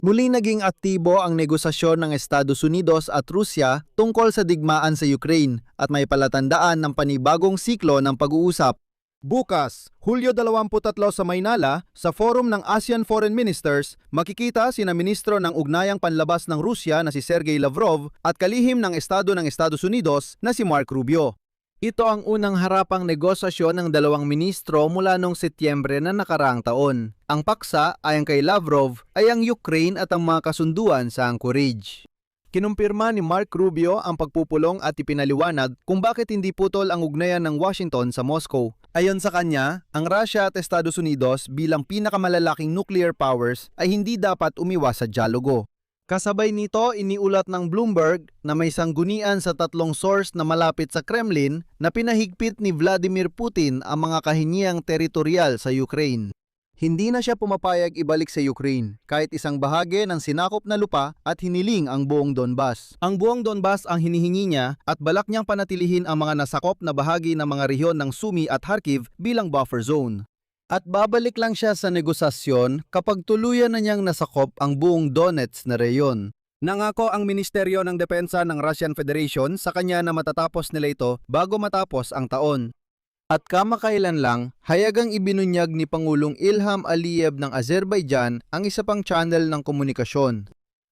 Muling naging aktibo ang negosasyon ng Estados Unidos at Rusya tungkol sa digmaan sa Ukraine at may palatandaan ng panibagong siklo ng pag-uusap. Bukas, Hulyo 23 sa Maynala, sa forum ng ASEAN Foreign Ministers, makikita sina Ministro ng Ugnayang Panlabas ng Rusya na si Sergey Lavrov at kalihim ng Estado ng Estados Unidos na si Marco Rubio. Ito ang unang harapang negosasyon ng dalawang ministro mula noong Setyembre na nakaraang taon. Ang paksa ayon kay Lavrov ay ang Ukraine at ang mga kasunduan sa Anchorage. Kinumpirma ni Marco Rubio ang pagpupulong at ipinaliwanag kung bakit hindi putol ang ugnayan ng Washington sa Moscow. Ayon sa kanya, ang Russia at Estados Unidos bilang pinakamalalaking nuclear powers ay hindi dapat umiwas sa dialogo. Kasabay nito, iniulat ng Bloomberg na may sanggunian sa tatlong source na malapit sa Kremlin na pinahigpit ni Vladimir Putin ang mga kahiniang teritorial sa Ukraine. Hindi na siya pumapayag ibalik sa Ukraine kahit isang bahagi ng sinakop na lupa at hiniling ang buong Donbas. Ang buong Donbas ang hinihingi niya at balak niyang panatilihin ang mga nasakop na bahagi ng mga rehiyon ng Sumy at Kharkiv bilang buffer zone. At babalik lang siya sa negosasyon kapag tuluyan na niyang nasakop ang buong Donetsk na rehiyon. Nangako ang Ministeryo ng Depensa ng Russian Federation sa kanya na matatapos nila ito bago matapos ang taon. At kamakailan lang, hayagang ibinunyag ni Pangulong Ilham Aliyev ng Azerbaijan ang isa pang channel ng komunikasyon.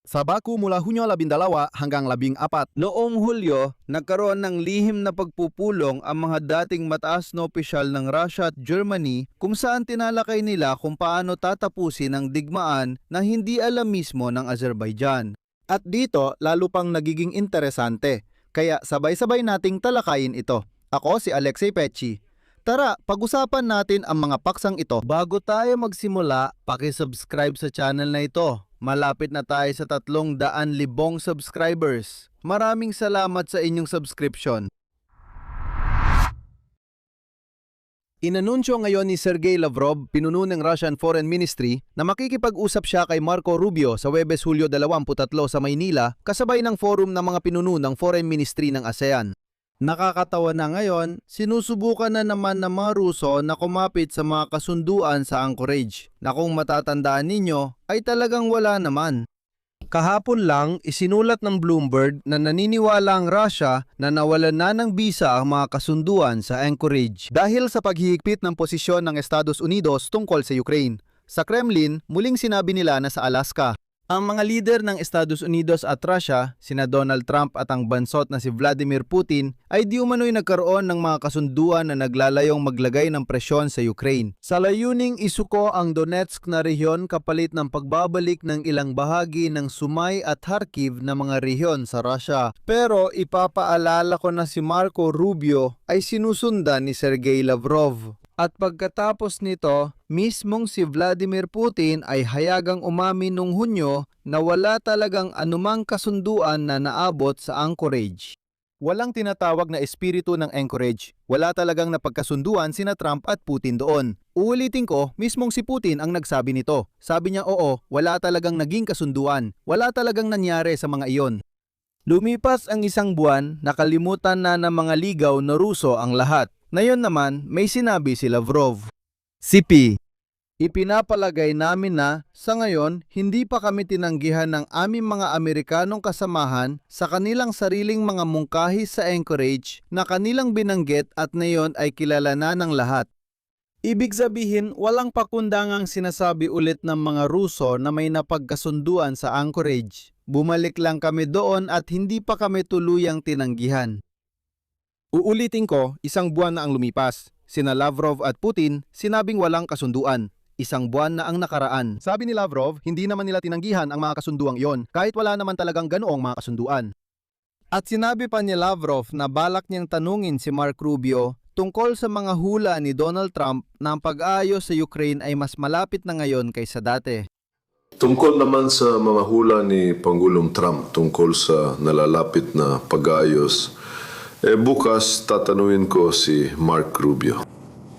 Sa Baku mula Hunyo 12 hanggang 14. Noong Hulyo, nagkaroon ng lihim na pagpupulong ang mga dating mataas na opisyal ng Russia at Germany kung saan tinalakay nila kung paano tatapusin ang digmaan na hindi alam mismo ng Azerbaijan. At dito, lalo pang nagiging interesante. Kaya sabay-sabay nating talakayin ito. Ako si Alexei Pechi. Tara, pag-usapan natin ang mga paksang ito. Bago tayo magsimula, paki-subscribe sa channel na ito. Malapit na tayo sa 300,000 subscribers. Maraming salamat sa inyong subscription. Inanunsyo ngayon ni Sergey Lavrov, pinuno ng Russian Foreign Ministry, na makikipag-usap siya kay Marco Rubio sa Huwebes Hulyo 23 sa Maynila kasabay ng forum ng mga pinuno ng Foreign Ministry ng ASEAN. Nakakatawa na ngayon, sinusubukan na naman ng mga Ruso na kumapit sa mga kasunduan sa Anchorage na kung matatandaan ninyo ay talagang wala naman. Kahapon lang, isinulat ng Bloomberg na naniniwala ang Russia na nawalan na ng bisa ang mga kasunduan sa Anchorage dahil sa paghihigpit ng posisyon ng Estados Unidos tungkol sa Ukraine. Sa Kremlin, muling sinabi nila na sa Alaska. Ang mga lider ng Estados Unidos at Russia, sina Donald Trump at ang bansot na si Vladimir Putin, ay di umano'y nagkaroon ng mga kasunduan na naglalayong maglagay ng presyon sa Ukraine. Sa layuning isuko ang Donetsk na rehiyon kapalit ng pagbabalik ng ilang bahagi ng Sumy at Kharkiv na mga rehiyon sa Russia. Pero ipapaalala ko na si Marco Rubio ay sinusundan ni Sergey Lavrov. At pagkatapos nito, mismong si Vladimir Putin ay hayagang umamin nung Hunyo na wala talagang anumang kasunduan na naabot sa Anchorage. Walang tinatawag na espiritu ng Anchorage. Wala talagang napagkasunduan sina Trump at Putin doon. Uulitin ko, mismong si Putin ang nagsabi nito. Sabi niya oo, wala talagang naging kasunduan. Wala talagang nangyari sa mga iyon. Lumipas ang isang buwan, nakalimutan na ng mga ligaw na Ruso ang lahat. Ngayon naman, may sinabi si Lavrov. CP, ipinapalagay namin na sa ngayon, hindi pa kami tinanggihan ng aming mga Amerikanong kasamahan sa kanilang sariling mga mungkahi sa Anchorage na kanilang binanggit at ngayon ay kilala na ng lahat. Ibig sabihin, walang pakundangang sinasabi ulit ng mga Ruso na may napagkasunduan sa Anchorage. Bumalik lang kami doon at hindi pa kami tuluyang tinanggihan. Uulitin ko, isang buwan na ang lumipas. Sina Lavrov at Putin sinabing walang kasunduan. Isang buwan na ang nakaraan. Sabi ni Lavrov, hindi naman nila tinanggihan ang mga kasunduang iyon kahit wala naman talagang ganoong mga kasunduan. At sinabi pa ni Lavrov na balak niyang tanungin si Marco Rubio tungkol sa mga hula ni Donald Trump na ang pag-aayos sa Ukraine ay mas malapit na ngayon kaysa dati. Tungkol naman sa mga hula ni Pangulong Trump tungkol sa nalalapit na pag-aayos, bukas tatanungin ko si Marco Rubio.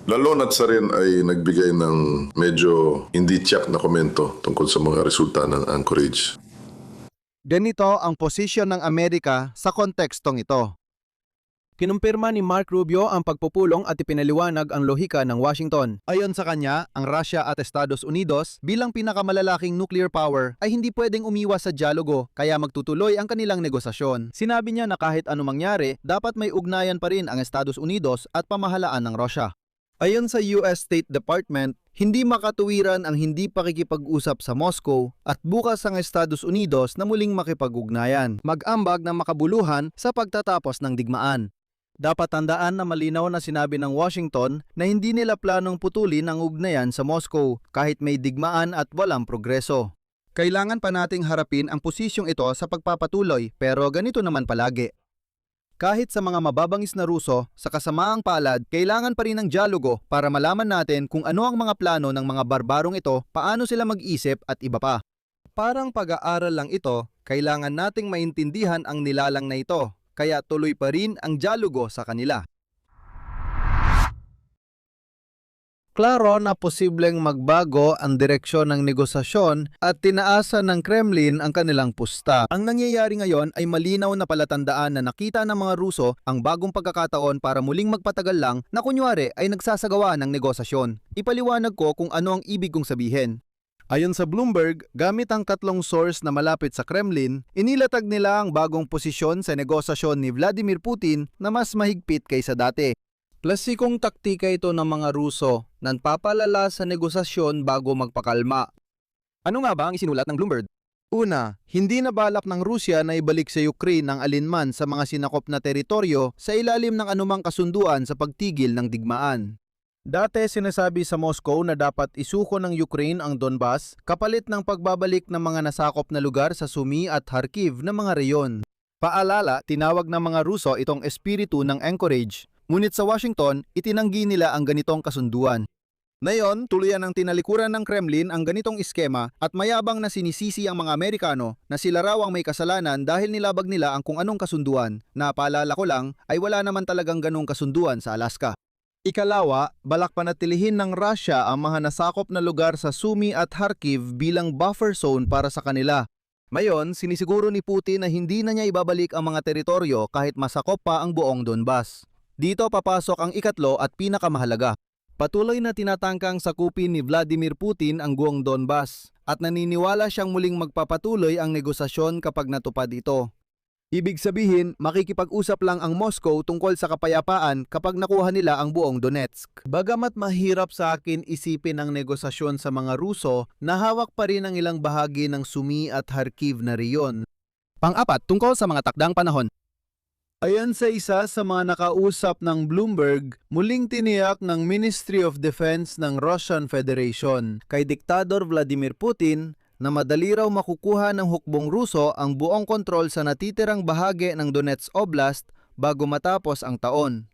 Lalo na't sa rin ay nagbigay ng medyo hindi tiyak na komento tungkol sa mga resulta ng Anchorage. Ganito ang posisyon ng Amerika sa kontekstong ito. Kinumpirma ni Mark Rubio ang pagpupulong at ipinaliwanag ang lohika ng Washington. Ayon sa kanya, ang Russia at Estados Unidos bilang pinakamalalaking nuclear power ay hindi pwedeng umiwas sa dialogo kaya magtutuloy ang kanilang negosasyon. Sinabi niya na kahit anong mangyari, dapat may ugnayan pa rin ang Estados Unidos at pamahalaan ng Russia. Ayon sa US State Department, hindi makatuwiran ang hindi pakikipag-usap sa Moscow at bukas ang Estados Unidos na muling makipag-ugnayan, mag-ambag ng makabuluhan sa pagtatapos ng digmaan. Dapat tandaan na malinaw na sinabi ng Washington na hindi nila planong putulin ang ugnayan sa Moscow kahit may digmaan at walang progreso. Kailangan pa nating harapin ang posisyong ito sa pagpapatuloy pero ganito naman palagi. Kahit sa mga mababangis na Ruso, sa kasamaang palad, kailangan pa rin ng dialogo para malaman natin kung ano ang mga plano ng mga barbarong ito, paano sila mag-isip at iba pa. Parang pag-aaral lang ito, kailangan nating maintindihan ang nilalang na ito. Kaya tuloy pa rin ang dialogo sa kanila. Klaro na posibleng magbago ang direksyon ng negosasyon at tinaasa ng Kremlin ang kanilang pusta. Ang nangyayari ngayon ay malinaw na palatandaan na nakita ng mga Ruso ang bagong pagkakataon para muling magpatagal lang na kunyari ay nagsasagawa ng negosasyon. Ipaliwanag ko kung ano ang ibig kong sabihin. Ayon sa Bloomberg, gamit ang tatlong source na malapit sa Kremlin, inilatag nila ang bagong posisyon sa negosasyon ni Vladimir Putin na mas mahigpit kaysa dati. Klasikong taktika ito ng mga Ruso na nagpapalala sa negosasyon bago magpakalma. Ano nga ba ang isinulat ng Bloomberg? Una, hindi na balak ng Rusya na ibalik sa Ukraine ang alinman sa mga sinakop na teritoryo sa ilalim ng anumang kasunduan sa pagtigil ng digmaan. Dati sinasabi sa Moscow na dapat isuko ng Ukraine ang Donbas kapalit ng pagbabalik ng mga nasakop na lugar sa Sumy at Kharkiv na mga reyon. Paalala, tinawag ng mga Ruso itong espiritu ng anchorage, ngunit sa Washington, itinanggi nila ang ganitong kasunduan. Ngayon, tuluyan ng tinalikuran ng Kremlin ang ganitong iskema at mayabang na sinisisi ang mga Amerikano na sila raw ang may kasalanan dahil nilabag nila ang kung anong kasunduan na paalala ko lang ay wala naman talagang ganong kasunduan sa Alaska. Ikalawa, balak panatilihin ng Russia ang mga nasakop na lugar sa Sumy at Kharkiv bilang buffer zone para sa kanila. Mayon, sinisiguro ni Putin na hindi na niya ibabalik ang mga teritoryo kahit masakop pa ang buong Donbas. Dito papasok ang ikatlo at pinakamahalaga. Patuloy na tinatangkang sakupin ni Vladimir Putin ang buong Donbas at naniniwala siyang muling magpapatuloy ang negosasyon kapag natupad ito. Ibig sabihin, makikipag-usap lang ang Moscow tungkol sa kapayapaan kapag nakuha nila ang buong Donetsk. Bagamat mahirap sa akin isipin ang negosasyon sa mga Ruso, nahawak pa rin ang ilang bahagi ng Sumy at Kharkiv na riyon. Pang-apat, tungkol sa mga takdang panahon. Ayon sa isa sa mga nakausap ng Bloomberg, muling tiniyak ng Ministry of Defense ng Russian Federation kay Diktador Vladimir Putin na madali raw makukuha ng hukbong Ruso ang buong kontrol sa natitirang bahagi ng Donetsk Oblast bago matapos ang taon.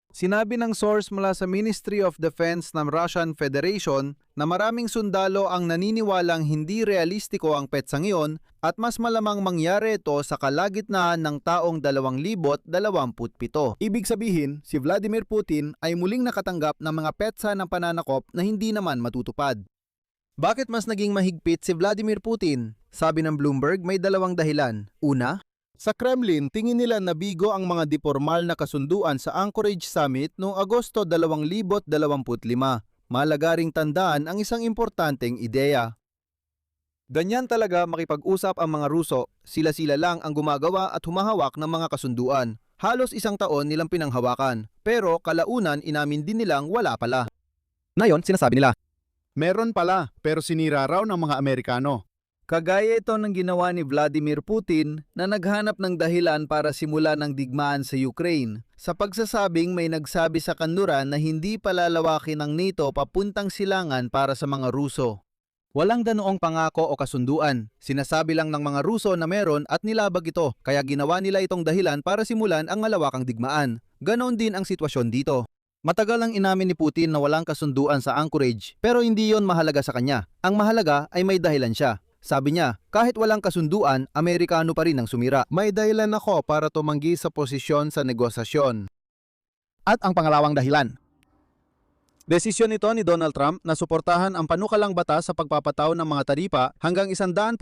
Sinabi ng source mula sa Ministry of Defense ng Russian Federation na maraming sundalo ang naniniwalang hindi realistiko ang petsang iyon at mas malamang mangyari ito sa kalagitnaan ng taong 2027. Ibig sabihin, si Vladimir Putin ay muling nakatanggap ng mga petsa ng pananakop na hindi naman matutupad. Bakit mas naging mahigpit si Vladimir Putin? Sabi ng Bloomberg, may dalawang dahilan. Una, sa Kremlin, tingin nila na bigo ang mga dipormal na kasunduan sa Anchorage Summit noong Agosto 2025. Malagaring tandaan ang isang importanteng ideya. Ganyan talaga makipag-usap ang mga Ruso, sila-sila lang ang gumagawa at humahawak ng mga kasunduan. Halos isang taon nilang pinanghawakan, pero kalaunan inamin din nilang wala pala. Ngayon, sinasabi nila, meron pala, pero sinira raw ng mga Amerikano. Kagaya ito ng ginawa ni Vladimir Putin na naghanap ng dahilan para simulan ng digmaan sa Ukraine sa pagsasabing may nagsabi sa kanluran na hindi palalawakin ng NATO papuntang silangan para sa mga Ruso. Walang ganoong pangako o kasunduan. Sinasabi lang ng mga Ruso na meron at nilabag ito, kaya ginawa nila itong dahilan para simulan ang malawakang digmaan. Ganon din ang sitwasyon dito. Matagal ang inamin ni Putin na walang kasunduan sa Anchorage, pero hindi yon mahalaga sa kanya. Ang mahalaga ay may dahilan siya. Sabi niya, kahit walang kasunduan, Amerikano pa rin ang sumira. May dahilan ako para tumanggi sa posisyon sa negosasyon. At ang pangalawang dahilan. Desisyon nito ni Donald Trump na suportahan ang panukalang batas sa pagpapataw ng mga taripa hanggang 100%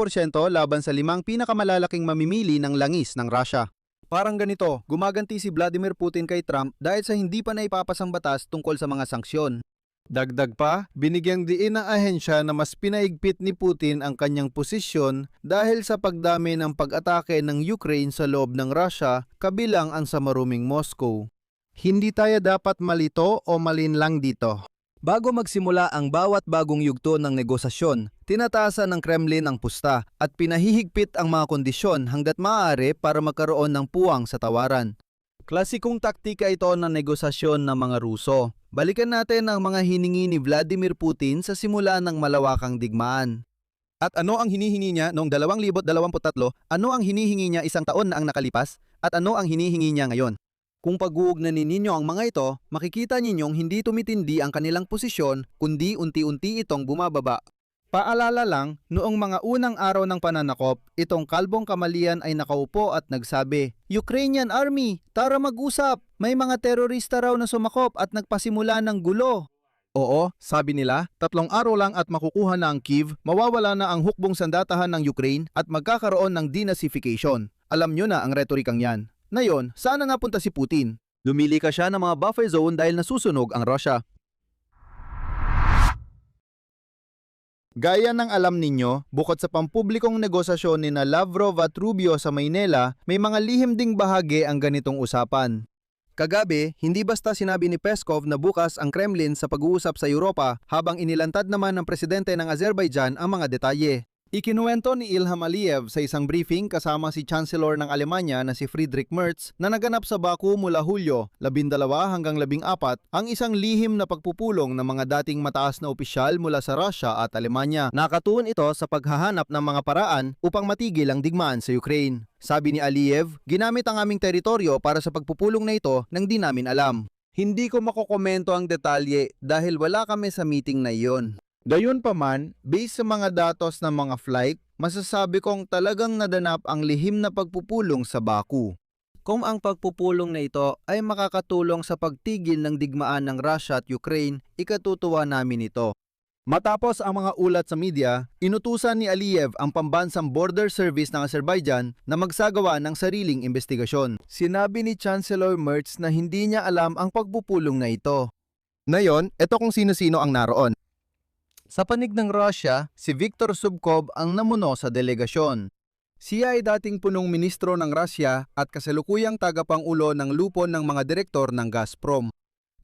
laban sa 5 pinakamalalaking mamimili ng langis ng Russia. Parang ganito, gumaganti si Vladimir Putin kay Trump dahil sa hindi pa naipapasang batas tungkol sa mga sanksyon. Dagdag pa, binigyang diin ng ahensya na mas pinaigpit ni Putin ang kanyang posisyon dahil sa pagdami ng pag-atake ng Ukraine sa loob ng Russia, kabilang ang sa maruming Moscow. Hindi tayo dapat malito o malinlang dito. Bago magsimula ang bawat bagong yugto ng negosasyon, tinataasan ng Kremlin ang pusta at pinahihigpit ang mga kondisyon hanggat maaari para magkaroon ng puwang sa tawaran. Klasikong taktika ito ng negosasyon ng mga Ruso. Balikan natin ang mga hiningi ni Vladimir Putin sa simula ng malawakang digmaan. At ano ang hinihingi niya noong 2023? Ano ang hinihingi niya isang taon na ang nakalipas? At ano ang hinihingi niya ngayon? Kung pag-uugnanin ninyo ang mga ito, makikita ninyong hindi tumitindi ang kanilang posisyon kundi unti-unti itong bumababa. Paalala lang, noong mga unang araw ng pananakop, itong kalbong kamalian ay nakaupo at nagsabi, "Ukrainian Army, tara mag-usap! May mga terorista raw na sumakop at nagpasimula ng gulo." Oo, sabi nila, 3 araw lang at makukuha na ang Kyiv, mawawala na ang hukbong sandatahan ng Ukraine at magkakaroon ng denazification. Alam nyo na ang retorikang yan. Ngayon, saan na napunta si Putin? Lumili ka siya ng mga buffer zone dahil nasusunog ang Russia. Gaya ng alam ninyo, bukod sa pampublikong negosasyon ni Lavrov at Rubio sa Maynila, may mga lihim ding bahagi ang ganitong usapan. Kagabi, hindi basta sinabi ni Peskov na bukas ang Kremlin sa pag-uusap sa Europa habang inilantad naman ng presidente ng Azerbaijan ang mga detalye. Ikinuwento ni Ilham Aliyev sa isang briefing kasama si Chancellor ng Alemanya na si Friedrich Merz na naganap sa Baku mula Hulyo 12 hanggang 14 ang isang lihim na pagpupulong ng mga dating mataas na opisyal mula sa Russia at Alemanya. Nakatuon ito sa paghahanap ng mga paraan upang matigil ang digmaan sa Ukraine. Sabi ni Aliyev, ginamit ang aming teritoryo para sa pagpupulong na ito nang di namin alam. Hindi ko makokomento ang detalye dahil wala kami sa meeting na iyon. Gayunpaman, based sa mga datos ng mga flight, masasabi kong talagang nadanap ang lihim na pagpupulong sa Baku. Kung ang pagpupulong na ito ay makakatulong sa pagtigil ng digmaan ng Russia at Ukraine, ikatutuwa namin ito. Matapos ang mga ulat sa media, inutusan ni Aliyev ang pambansang border service ng Azerbaijan na magsagawa ng sariling investigasyon. Sinabi ni Chancellor Merz na hindi niya alam ang pagpupulong na ito. Ngayon, ito kung sino-sino ang naroon. Sa panig ng Russia, si Viktor Zubkov ang namuno sa delegasyon. Siya ay dating punong ministro ng Russia at kasalukuyang tagapangulo ng lupon ng mga direktor ng Gazprom.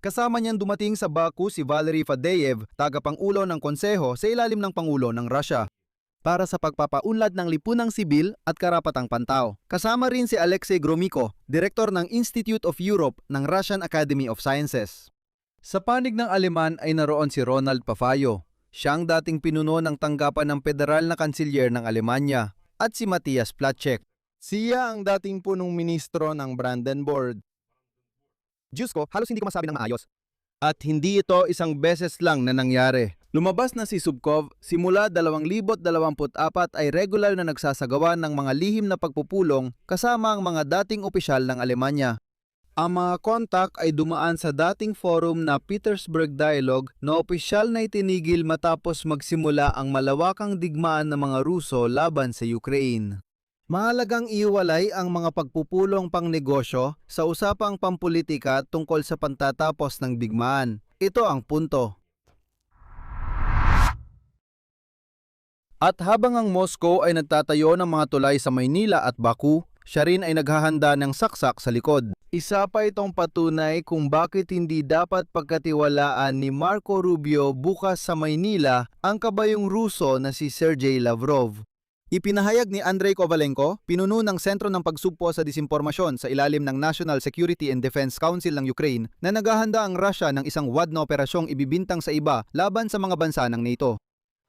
Kasama niyang dumating sa Baku si Valery Fadeyev, tagapangulo ng konseho sa ilalim ng Pangulo ng Russia, para sa pagpapaunlad ng lipunang sibil at karapatang pantaw. Kasama rin si Alexei Gromyko, direktor ng Institute of Europe ng Russian Academy of Sciences. Sa panig ng Aleman ay naroon si Ronald Pafayo. Siyang dating pinuno ng tanggapan ng federal na kansilyer ng Alemanya, at si Matthias Platschek. Siya ang dating punong ministro ng Brandenburg. Diyos ko, halos hindi ko masabi ng maayos. At hindi ito isang beses lang na nangyari. Lumabas na si Zubkov, simula 2024 ay regular na nagsasagawa ng mga lihim na pagpupulong kasama ang mga dating opisyal ng Alemanya. Ang mga kontak ay dumaan sa dating forum na Petersburg Dialogue na opisyal na itinigil matapos magsimula ang malawakang digmaan ng mga Ruso laban sa Ukraine. Mahalagang iwalay ang mga pagpupulong pangnegosyo sa usapang pampolitika tungkol sa pantatapos ng digmaan. Ito ang punto. At habang ang Moscow ay nagtatayo ng mga tulay sa Maynila at Baku, siya rin ay naghahanda ng saksak sa likod. Isa pa itong patunay kung bakit hindi dapat pagkatiwalaan ni Marco Rubio bukas sa Maynila ang kabayong Ruso na si Sergey Lavrov. Ipinahayag ni Andrei Kovalenko, pinuno ng Sentro ng Pagsugpo sa Disinformasyon sa ilalim ng National Security and Defense Council ng Ukraine, na naghahanda ang Russia ng isang wad na operasyong ibibintang sa iba laban sa mga bansa ng NATO.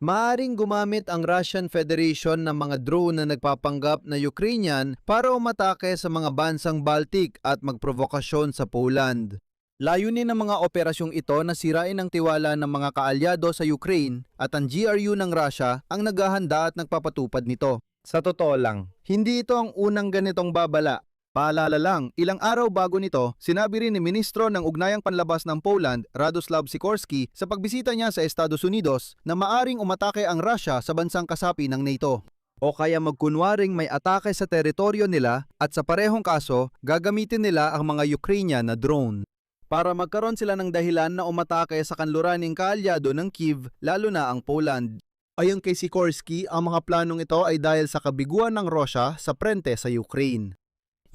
Maaring gumamit ang Russian Federation ng mga drone na nagpapanggap na Ukrainian para umatake sa mga bansang Baltic at magprovokasyon sa Poland. Layunin ng mga operasyong ito na sirain ang tiwala ng mga kaalyado sa Ukraine at ang GRU ng Russia ang naghahanda at nagpapatupad nito. Sa totoo lang, hindi ito ang unang ganitong babala. Paalala lang, ilang araw bago nito, sinabi rin ni Ministro ng Ugnayang Panlabas ng Poland, Radoslav Sikorski, sa pagbisita niya sa Estados Unidos na maaring umatake ang Russia sa bansang kasapi ng NATO. o kaya magkunwaring may atake sa teritoryo nila at sa parehong kaso, gagamitin nila ang mga Ukrainian na drone. Para magkaroon sila ng dahilan na umatake sa kanluraning kaalyado ng Kyiv, lalo na ang Poland. Ayon kay Sikorsky, ang mga planong ito ay dahil sa kabiguan ng Russia sa prente sa Ukraine.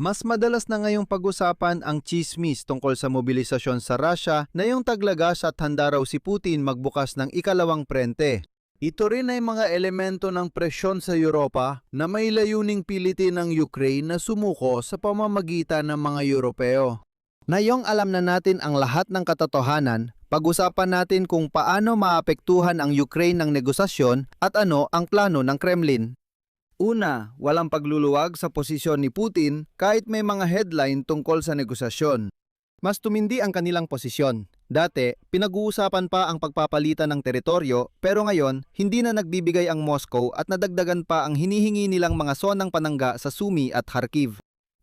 Mas madalas na ngayong pag-usapan ang chismis tungkol sa mobilisasyon sa Russia na yung taglagas at handa raw si Putin magbukas ng ikalawang prente. Ito rin ay mga elemento ng presyon sa Europa na may layuning pilitin ng Ukraine na sumuko sa pamamagitan ng mga Europeo. Ngayong alam na natin ang lahat ng katotohanan, pag-usapan natin kung paano maapektuhan ang Ukraine ng negosasyon at ano ang plano ng Kremlin. Una, walang pagluluwag sa posisyon ni Putin kahit may mga headline tungkol sa negosasyon. Mas tumindi ang kanilang posisyon. Dati, pinag-uusapan pa ang pagpapalitan ng teritoryo pero ngayon, hindi na nagbibigay ang Moscow at nadagdagan pa ang hinihingi nilang mga sonang panangga sa Sumy at Kharkiv.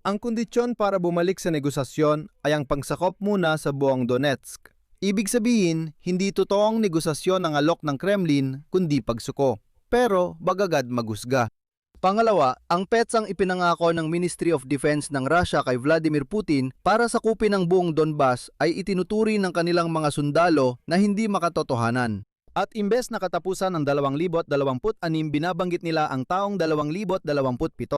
Ang kondisyon para bumalik sa negosasyon ay ang pagsakop muna sa buong Donetsk. Ibig sabihin, hindi totoong negosasyon ang alok ng Kremlin kundi pagsuko. Pero bagagad maghusga. Pangalawa, ang petsang ipinangako ng Ministry of Defense ng Russia kay Vladimir Putin para sakupin ang buong Donbas ay itinuturi ng kanilang mga sundalo na hindi makatotohanan. At imbes na katapusan ng 2026, binabanggit nila ang taong 2027.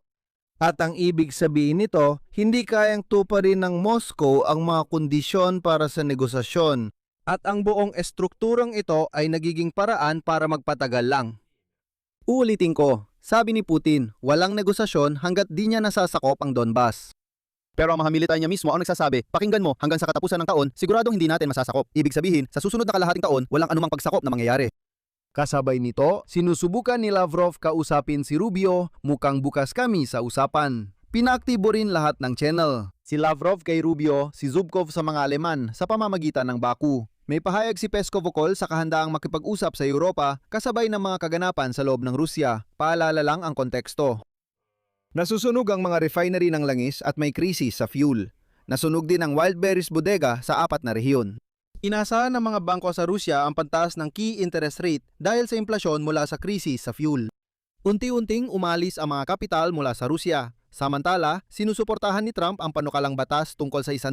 At ang ibig sabihin nito, hindi kayang tuparin ng Moscow ang mga kondisyon para sa negosasyon. At ang buong estrukturang ito ay nagiging paraan para magpatagal lang. Uulitin ko. Sabi ni Putin, walang negosasyon hanggat di niya nasasakop ang Donbas. Pero ang mga militar niya mismo ang nagsasabi, pakinggan mo, hanggang sa katapusan ng taon, siguradong hindi natin masasakop. Ibig sabihin, sa susunod na kalahating taon, walang anumang pagsakop na mangyayari. Kasabay nito, sinusubukan ni Lavrov kausapin si Rubio, mukhang bukas kami sa usapan. Pinaktibo rin lahat ng channel. Si Lavrov kay Rubio, si Zubkov sa mga Aleman sa pamamagitan ng Baku. May pahayag si Peskov ukol sa kahandaang makipag-usap sa Europa kasabay ng mga kaganapan sa loob ng Rusya. Paalala lang ang konteksto. Nasusunog ang mga refinery ng langis at may krisis sa fuel. Nasunog din ang Wildberries bodega sa 4 na rehiyon. Inasahan ng mga bangko sa Rusya ang pantaas ng key interest rate dahil sa inflasyon mula sa krisis sa fuel. Unti-unting umalis ang mga kapital mula sa Rusya. Samantala, sinusuportahan ni Trump ang panukalang batas tungkol sa 100%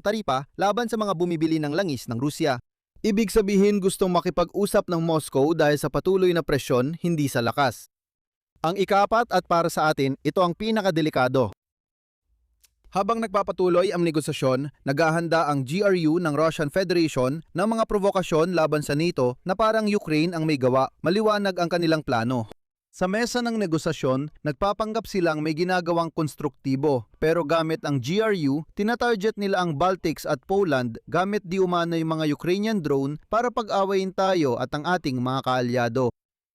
taripa laban sa mga bumibili ng langis ng Rusya. Ibig sabihin gustong makipag-usap ng Moscow dahil sa patuloy na presyon, hindi sa lakas. Ang ika-4 at para sa atin, ito ang pinakadelikado. Habang nagpapatuloy ang negosasyon, naghahanda ang GRU ng Russian Federation ng mga provokasyon laban sa NATO na parang Ukraine ang may gawa, maliwanag ang kanilang plano. Sa mesa ng negosasyon, nagpapanggap silang may ginagawang konstruktibo pero gamit ang GRU, tinatarget nila ang Baltics at Poland gamit di umano yung mga Ukrainian drone para pag-awayin tayo at ang ating mga kaalyado.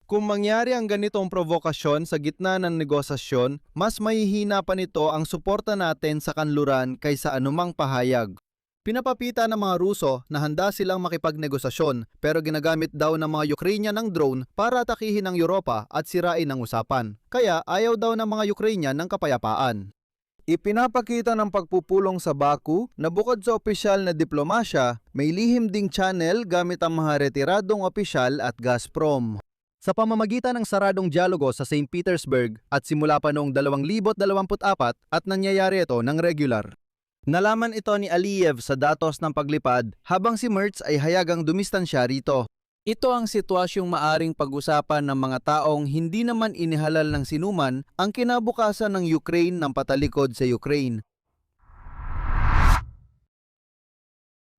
Kung mangyari ang ganitong provokasyon sa gitna ng negosasyon, mas mahihina pa nito ang suporta natin sa kanluran kaysa anumang pahayag. Pinapapita ng mga Ruso na handa silang makipagnegosasyon pero ginagamit daw ng mga Ukrainian ng drone para atakihin ang Europa at sirain ang usapan. Kaya ayaw daw ng mga Ukrainian ng kapayapaan. Ipinapakita ng pagpupulong sa Baku na bukod sa opisyal na diplomasya, may lihim ding channel gamit ang mga retiradong opisyal at Gazprom. Sa pamamagitan ng saradong dialogo sa St. Petersburg at simula pa noong 2024 at nangyayari ito ng regular. Nalaman ito ni Aliyev sa datos ng paglipad habang si Merz ay hayagang dumistansya rito. Ito ang sitwasyong maaring pag-usapan ng mga taong hindi naman inihalal ng sinuman ang kinabukasan ng Ukraine ng patalikod sa Ukraine.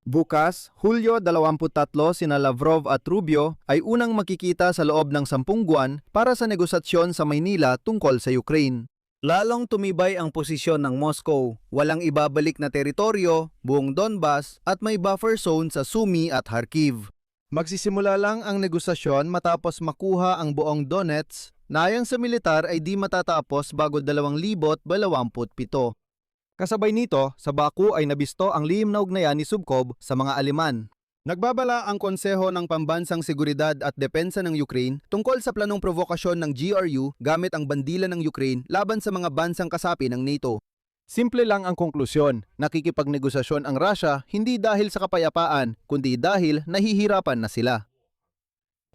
Bukas, Hulyo 23, sina Lavrov at Rubio ay unang makikita sa loob ng 10 buwan para sa negosasyon sa Maynila tungkol sa Ukraine. Lalong tumibay ang posisyon ng Moscow, walang ibabalik na teritoryo, buong Donbas at may buffer zone sa Sumy at Kharkiv. Magsisimula lang ang negosasyon matapos makuha ang buong Donetsk na ayon sa militar ay di matatapos bago 2027. Kasabay nito, sa Baku ay nabisto ang lihim na ugnayan ni Zubkov sa mga Aleman. Nagbabala ang Konseho ng Pambansang Seguridad at Depensa ng Ukraine tungkol sa planong provokasyon ng GRU gamit ang bandila ng Ukraine laban sa mga bansang kasapi ng NATO. Simple lang ang konklusyon, nakikipagnegosasyon ang Russia hindi dahil sa kapayapaan, kundi dahil nahihirapan na sila.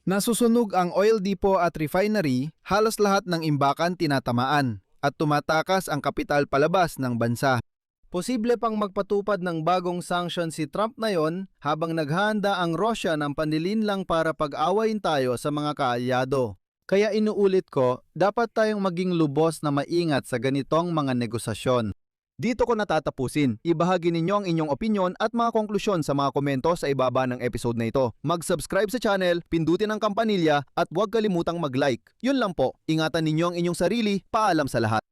Nasusunog ang oil depot at refinery, halos lahat ng imbakan tinatamaan at tumatakas ang kapital palabas ng bansa. Posible pang magpatupad ng bagong sanction si Trump na yon habang naghahanda ang Russia ng panlilinlang para pag-awayin tayo sa mga kaalyado. Kaya inuulit ko, dapat tayong maging lubos na maingat sa ganitong mga negosasyon. Dito ko natatapusin. Ibahagi ninyo ang inyong opinyon at mga konklusyon sa mga komento sa ibaba ng episode na ito. Mag-subscribe sa channel, pindutin ang kampanilya at huwag kalimutang mag-like. Yun lang po. Ingatan ninyo ang inyong sarili. Paalam sa lahat.